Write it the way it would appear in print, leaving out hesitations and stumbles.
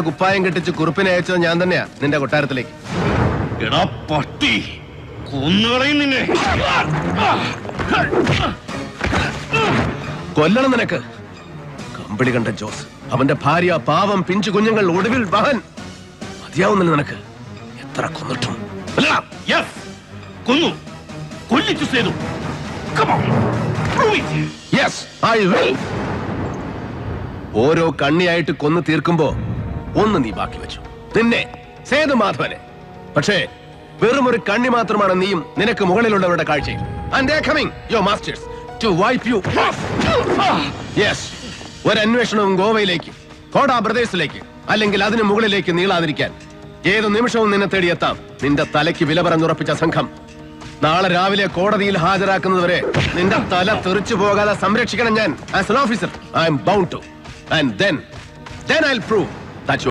കുപ്പായം കെട്ടിച്ച് കുറുപ്പിനെ അയച്ചത് ഞാൻ തന്നെയാ നിന്റെ കൊട്ടാരത്തിലേക്ക്. എടാ പട്ടി, കൊന്നുകളയും നിന്നെ. കൊല്ലണം നിനക്ക്. കമ്പിളി കണ്ട ജോസ്, അവന്റെ ഭാര്യ, പാവം പിഞ്ചു കുഞ്ഞുങ്ങൾ, ഒടുവിൽ വഹൻ. മതിയാവുന്നില്ല നിനക്ക്. എത്ര കൊന്നിട്ടും. കൊന്നു, കൊല്ലിച്ചു സേതു. Yes, I will. ഓരോ കണ്ണിയായിട്ട് കൊന്നു തീർക്കുമ്പോ ഒന്ന് നീ ബാക്കി വെച്ചു, നിന്നെ, സേതുമാധവനെ. പക്ഷേ വെറും ഒരു കണ്ണി മാത്രമാണ് നീയും നിനക്ക് മുകളിലുള്ളവരുടെ കാഴ്ചയിൽ. And they are coming, your masters, to wipe you off. Yes, ഒരു അന്വേഷണവും ഗോവയിലേക്ക്, കോടാ ബ്രദേഴ്സിലേക്ക്, അല്ലെങ്കിൽ അതിന് മുകളിലേക്ക് നീളാതിരിക്കാൻ ഏത് നിമിഷവും നിന്നെ തേടിയെത്താം. നിന്റെ തലയ്ക്ക് വില പറഞ്ഞുറപ്പിച്ച സംഘം നാളെ രാവിലെ കോടതിയിൽ ഹാജരാക്കുന്നതുവരെ നിന്റെ തല തെറിച്ചു പോകാതെ സംരക്ഷിക്കണം ഞാൻ. As an officer, I am bound to. And then I'll prove that you